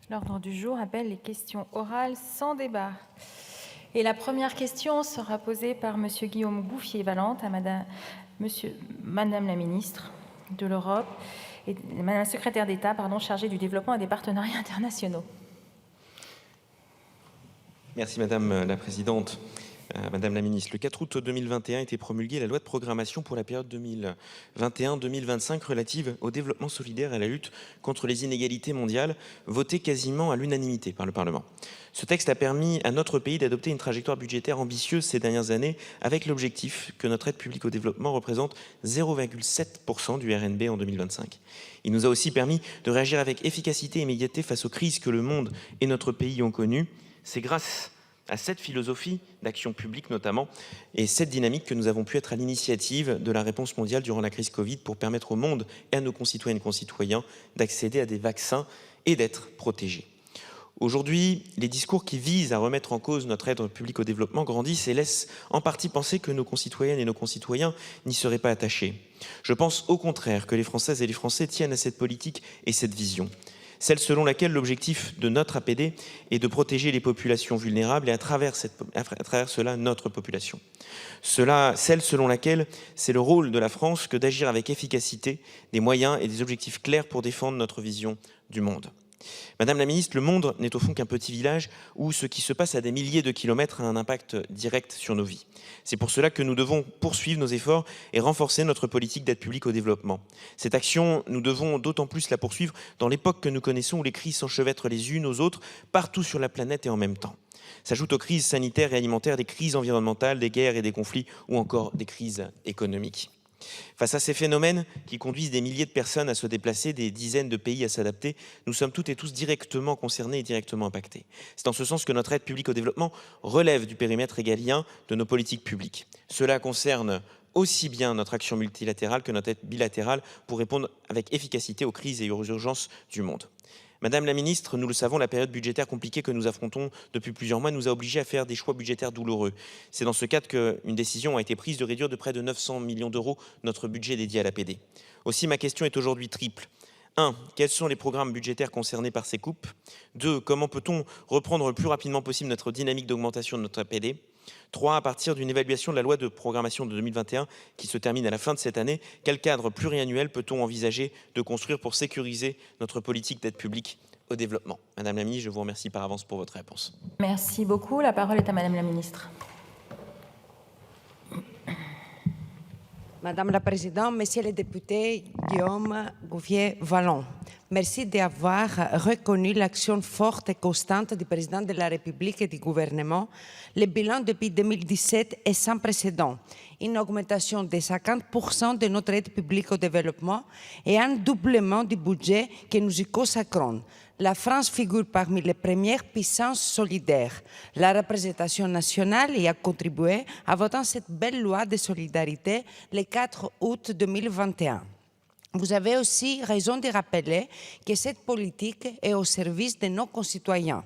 L'ordre du jour appelle les questions orales sans débat. Et la première question sera posée par M. Guillaume Gouffier-Valente à Madame la ministre de l'Europe et Madame la secrétaire d'État chargée du développement et des partenariats internationaux. Merci Madame la Présidente. Madame la Ministre, le 4 août 2021 a été promulguée la loi de programmation pour la période 2021-2025 relative au développement solidaire et à la lutte contre les inégalités mondiales, votée quasiment à l'unanimité par le Parlement. Ce texte a permis à notre pays d'adopter une trajectoire budgétaire ambitieuse ces dernières années avec l'objectif que notre aide publique au développement représente 0,7% du RNB en 2025. Il nous a aussi permis de réagir avec efficacité et immédiateté face aux crises que le monde et notre pays ont connues. C'est grâce à cette philosophie d'action publique notamment et cette dynamique que nous avons pu être à l'initiative de la réponse mondiale durant la crise Covid pour permettre au monde et à nos concitoyennes et concitoyens d'accéder à des vaccins et d'être protégés. Aujourd'hui, les discours qui visent à remettre en cause notre aide publique au développement grandissent et laissent en partie penser que nos concitoyennes et nos concitoyens n'y seraient pas attachés. Je pense au contraire que les Françaises et les Français tiennent à cette politique et cette vision. Celle selon laquelle l'objectif de notre APD est de protéger les populations vulnérables et à travers cela notre population. Celle selon laquelle c'est le rôle de la France que d'agir avec efficacité, des moyens et des objectifs clairs pour défendre notre vision du monde. Madame la Ministre, le monde n'est au fond qu'un petit village où ce qui se passe à des milliers de kilomètres a un impact direct sur nos vies. C'est pour cela que nous devons poursuivre nos efforts et renforcer notre politique d'aide publique au développement. Cette action, nous devons d'autant plus la poursuivre dans l'époque que nous connaissons où les crises s'enchevêtrent les unes aux autres partout sur la planète et en même temps. S'ajoutent aux crises sanitaires et alimentaires des crises environnementales, des guerres et des conflits ou encore des crises économiques. Face à ces phénomènes qui conduisent des milliers de personnes à se déplacer, des dizaines de pays à s'adapter, nous sommes toutes et tous directement concernés et directement impactés. C'est en ce sens que notre aide publique au développement relève du périmètre régalien de nos politiques publiques. Cela concerne aussi bien notre action multilatérale que notre aide bilatérale pour répondre avec efficacité aux crises et aux urgences du monde. Madame la Ministre, nous le savons, la période budgétaire compliquée que nous affrontons depuis plusieurs mois nous a obligés à faire des choix budgétaires douloureux. C'est dans ce cadre qu'une décision a été prise de réduire de près de 900 millions d'euros notre budget dédié à l'APD. Aussi, ma question est aujourd'hui triple. 1. Quels sont les programmes budgétaires concernés par ces coupes? 2. Comment peut-on reprendre le plus rapidement possible notre dynamique d'augmentation de notre APD? 3. À partir d'une évaluation de la loi de programmation de 2021 qui se termine à la fin de cette année, quel cadre pluriannuel peut-on envisager de construire pour sécuriser notre politique d'aide publique au développement? Madame la Ministre, je vous remercie par avance pour votre réponse. Merci beaucoup. La parole est à Madame la Ministre. Madame la Présidente, Monsieur le député Guillaume Gouffier-Valente, merci d'avoir reconnu l'action forte et constante du Président de la République et du gouvernement. Le bilan depuis 2017 est sans précédent. Une augmentation de 50% de notre aide publique au développement et un doublement du budget que nous y consacrons. La France figure parmi les premières puissances solidaires. La représentation nationale y a contribué en votant cette belle loi de solidarité le 4 août 2021. Vous avez aussi raison de rappeler que cette politique est au service de nos concitoyens.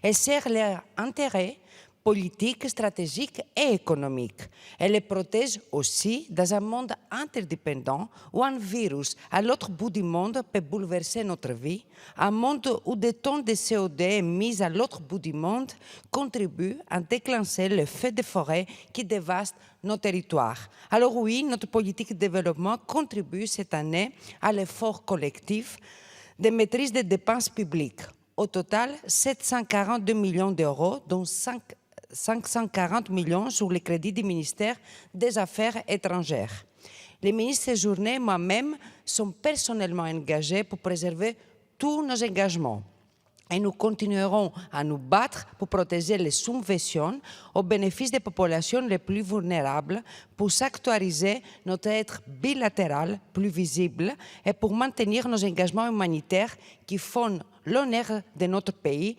Elle sert leurs intérêts politique, stratégique et économique. Elle les protège aussi dans un monde interdépendant où un virus à l'autre bout du monde peut bouleverser notre vie, un monde où des tonnes de CO2 émises à l'autre bout du monde contribuent à déclencher le feu de forêt qui dévaste nos territoires. Alors oui, notre politique de développement contribue cette année à l'effort collectif de maîtrise des dépenses publiques. Au total, 742 millions d'euros, dont 540 millions sur les crédits du ministère des Affaires étrangères. Les ministres séjournés et moi-même sont personnellement engagés pour préserver tous nos engagements. Et nous continuerons à nous battre pour protéger les subventions au bénéfice des populations les plus vulnérables, pour s'actualiser notre aide bilatérale plus visible et pour maintenir nos engagements humanitaires qui font l'honneur de notre pays,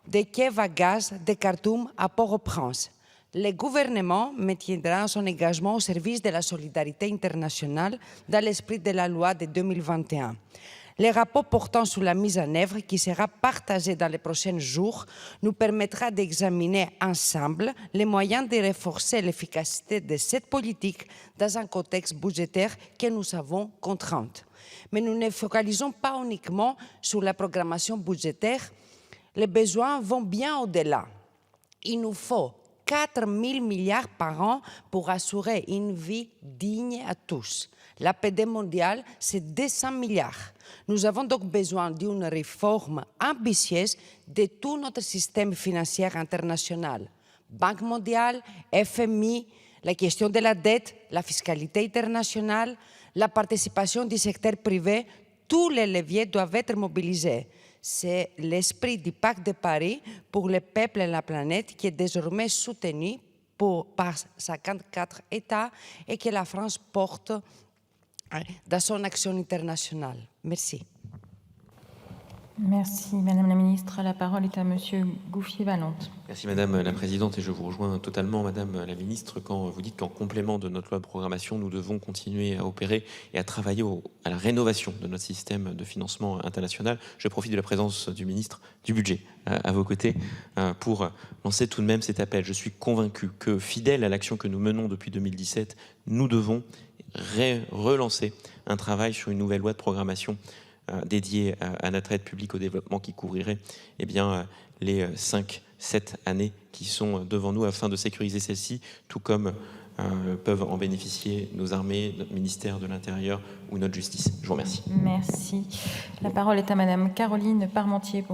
de Kiev à Gaza, de Khartoum à Port-au-Prince. Le gouvernement maintiendra son engagement au service de la solidarité internationale dans l'esprit de la loi de 2021. Le rapport portant sur la mise en œuvre, qui sera partagé dans les prochains jours, nous permettra d'examiner ensemble les moyens de renforcer l'efficacité de cette politique dans un contexte budgétaire que nous avons contraint. Mais nous ne focalisons pas uniquement sur la programmation budgétaire. Les besoins vont bien au-delà. Il nous faut 4 000 milliards par an pour assurer une vie digne à tous. L'APD mondiale, c'est 200 milliards. Nous avons donc besoin d'une réforme ambitieuse de tout notre système financier international. Banque mondiale, FMI, la question de la dette, la fiscalité internationale, la participation du secteur privé, tous les leviers doivent être mobilisés. C'est l'esprit du Pacte de Paris pour le peuple et la planète qui est désormais soutenu par 54 États et que la France porte dans son action internationale. Merci. Merci, Madame la Ministre. La parole est à Monsieur Gouffier-Valente. Merci Madame la Présidente, et je vous rejoins totalement Madame la Ministre quand vous dites qu'en complément de notre loi de programmation, nous devons continuer à opérer et à travailler à la rénovation de notre système de financement international. Je profite de la présence du ministre du Budget à vos côtés pour lancer tout de même cet appel. Je suis convaincu que, fidèle à l'action que nous menons depuis 2017, nous devons relancer un travail sur une nouvelle loi de programmation dédiée à notre aide publique au développement qui couvrirait les 5-7 années qui sont devant nous afin de sécuriser celle-ci, tout comme peuvent en bénéficier nos armées, notre ministère de l'Intérieur ou notre justice. Je vous remercie. Merci. La parole est à Madame Caroline Parmentier.